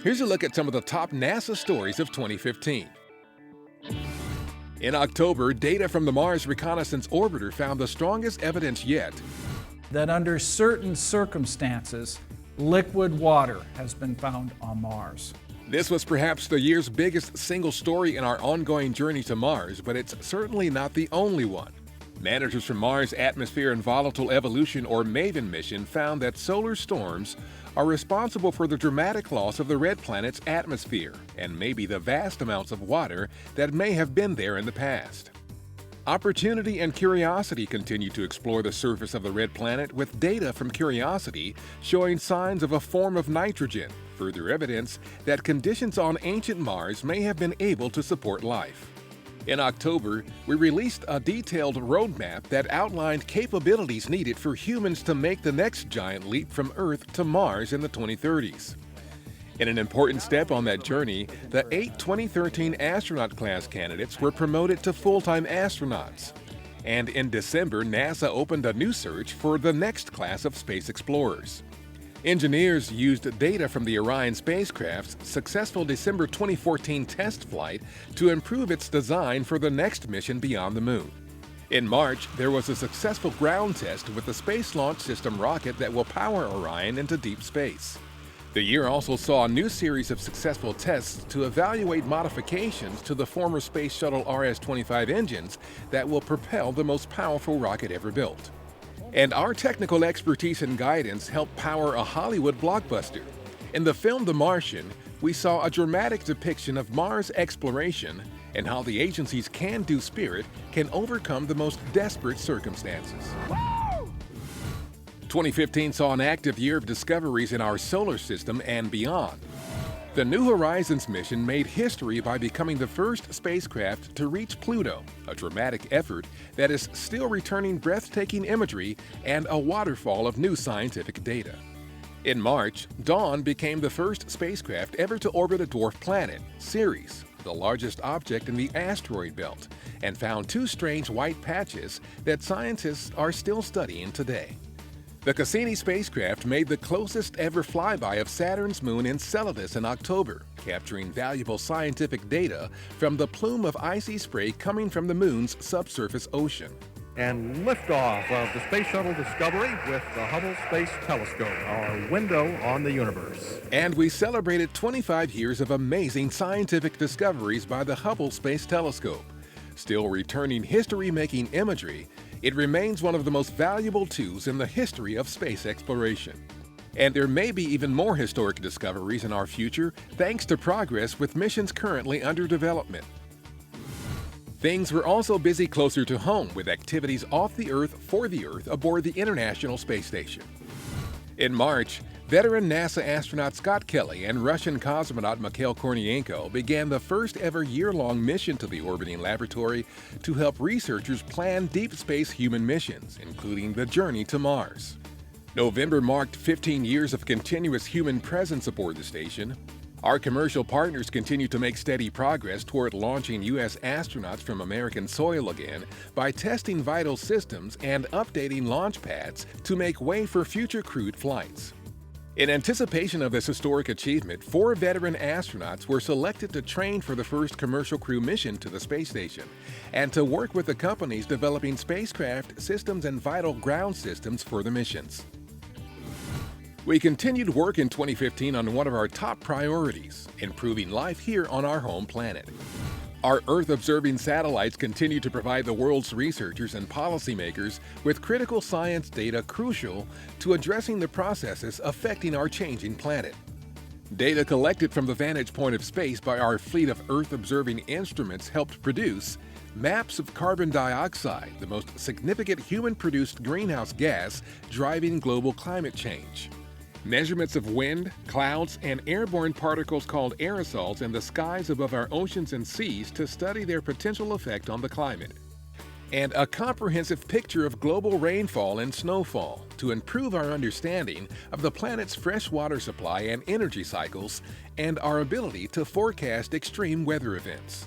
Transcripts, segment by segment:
Here's a look at some of the top NASA stories of 2015. In October, data from the Mars Reconnaissance Orbiter found the strongest evidence yet that under certain circumstances, liquid water has been found on Mars. This was perhaps the year's biggest single story in our ongoing journey to Mars, but it's certainly not the only one. Managers from Mars Atmosphere and Volatile Evolution, or MAVEN mission, found that solar storms are responsible for the dramatic loss of the red planet's atmosphere and maybe the vast amounts of water that may have been there in the past. Opportunity and Curiosity continue to explore the surface of the red planet with data from Curiosity showing signs of a form of nitrogen, further evidence that conditions on ancient Mars may have been able to support life. In October, we released a detailed roadmap that outlined capabilities needed for humans to make the next giant leap from Earth to Mars in the 2030s. In an important step on that journey, the 8 2013 astronaut class candidates were promoted to full-time astronauts. And in December, NASA opened a new search for the next class of space explorers. Engineers used data from the Orion spacecraft's successful December 2014 test flight to improve its design for the next mission beyond the Moon. In March, there was a successful ground test with the Space Launch System rocket that will power Orion into deep space. The year also saw a new series of successful tests to evaluate modifications to the former Space Shuttle RS-25 engines that will propel the most powerful rocket ever built. And our technical expertise and guidance helped power a Hollywood blockbuster. In the film The Martian, we saw a dramatic depiction of Mars exploration and how the agency's can-do spirit can overcome the most desperate circumstances. 2015 saw an active year of discoveries in our solar system and beyond. The New Horizons mission made history by becoming the first spacecraft to reach Pluto, a dramatic effort that is still returning breathtaking imagery and a waterfall of new scientific data. In March, Dawn became the first spacecraft ever to orbit a dwarf planet, Ceres, the largest object in the asteroid belt, and found two strange white patches that scientists are still studying today. The Cassini spacecraft made the closest ever flyby of Saturn's moon Enceladus in October, capturing valuable scientific data from the plume of icy spray coming from the moon's subsurface ocean. And liftoff of the Space Shuttle Discovery with the Hubble Space Telescope, our window on the universe. And we celebrated 25 years of amazing scientific discoveries by the Hubble Space Telescope. Still returning history-making imagery, it remains one of the most valuable tools in the history of space exploration. And there may be even more historic discoveries in our future thanks to progress with missions currently under development. Things were also busy closer to home with activities off the Earth for the Earth aboard the International Space Station. In March, veteran NASA astronaut Scott Kelly and Russian cosmonaut Mikhail Kornienko began the first ever year-long mission to the orbiting laboratory to help researchers plan deep space human missions, including the journey to Mars. November marked 15 years of continuous human presence aboard the station. Our commercial partners continue to make steady progress toward launching U.S. astronauts from American soil again by testing vital systems and updating launch pads to make way for future crewed flights. In anticipation of this historic achievement, 4 veteran astronauts were selected to train for the first commercial crew mission to the space station and to work with the companies developing spacecraft, systems, and vital ground systems for the missions. We continued work in 2015 on one of our top priorities, improving life here on our home planet. Our Earth-observing satellites continue to provide the world's researchers and policymakers with critical science data crucial to addressing the processes affecting our changing planet. Data collected from the vantage point of space by our fleet of Earth-observing instruments helped produce maps of carbon dioxide, the most significant human-produced greenhouse gas driving global climate change. Measurements of wind, clouds, and airborne particles called aerosols in the skies above our oceans and seas to study their potential effect on the climate. And a comprehensive picture of global rainfall and snowfall to improve our understanding of the planet's freshwater supply and energy cycles and our ability to forecast extreme weather events.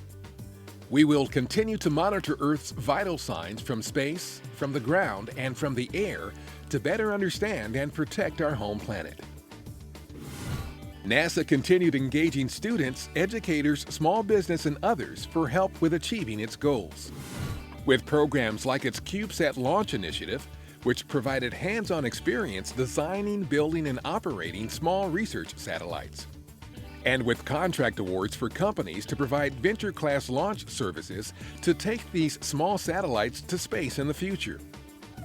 We will continue to monitor Earth's vital signs from space, from the ground, and from the air to better understand and protect our home planet. NASA continued engaging students, educators, small business, and others for help with achieving its goals. With programs like its CubeSat launch initiative, which provided hands-on experience designing, building, and operating small research satellites. And with contract awards for companies to provide venture-class launch services to take these small satellites to space in the future.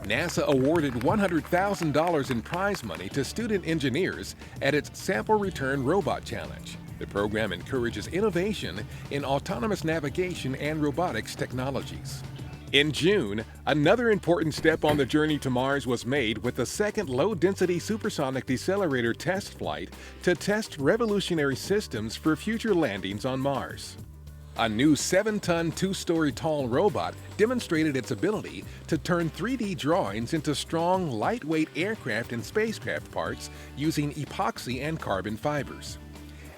NASA awarded $100,000 in prize money to student engineers at its Sample Return Robot Challenge. The program encourages innovation in autonomous navigation and robotics technologies. In June, another important step on the journey to Mars was made with the second low-density supersonic decelerator test flight to test revolutionary systems for future landings on Mars. A new 7-ton, 2-story tall robot demonstrated its ability to turn 3D drawings into strong, lightweight aircraft and spacecraft parts using epoxy and carbon fibers.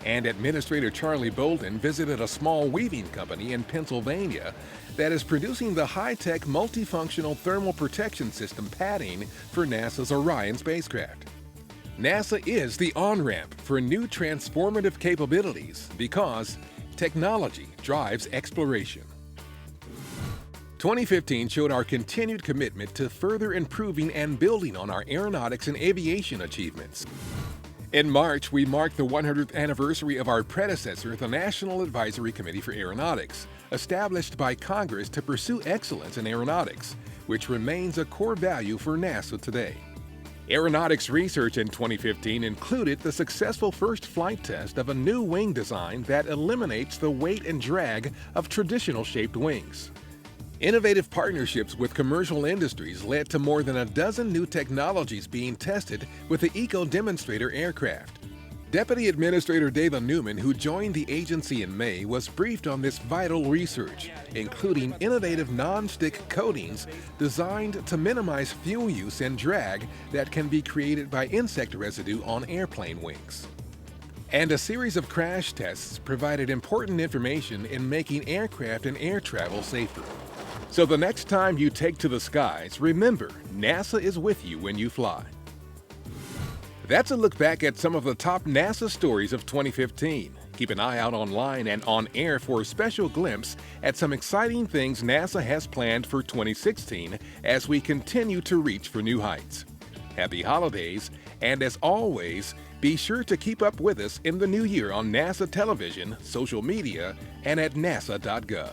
And Administrator Charlie Bolden visited a small weaving company in Pennsylvania that is producing the high-tech multifunctional thermal protection system padding for NASA's Orion spacecraft. NASA is the on-ramp for new transformative capabilities because technology drives exploration. 2015 showed our continued commitment to further improving and building on our aeronautics and aviation achievements. In March, we marked the 100th anniversary of our predecessor, the National Advisory Committee for Aeronautics, established by Congress to pursue excellence in aeronautics, which remains a core value for NASA today. Aeronautics research in 2015 included the successful first flight test of a new wing design that eliminates the weight and drag of traditional shaped wings. Innovative partnerships with commercial industries led to more than a dozen new technologies being tested with the Eco Demonstrator aircraft. Deputy Administrator Dava Newman, who joined the agency in May, was briefed on this vital research, including innovative non-stick coatings designed to minimize fuel use and drag that can be created by insect residue on airplane wings. And a series of crash tests provided important information in making aircraft and air travel safer. So the next time you take to the skies, remember, NASA is with you when you fly. That's a look back at some of the top NASA stories of 2015. Keep an eye out online and on air for a special glimpse at some exciting things NASA has planned for 2016 as we continue to reach for new heights. Happy holidays, and as always, be sure to keep up with us in the new year on NASA television, social media, and at nasa.gov.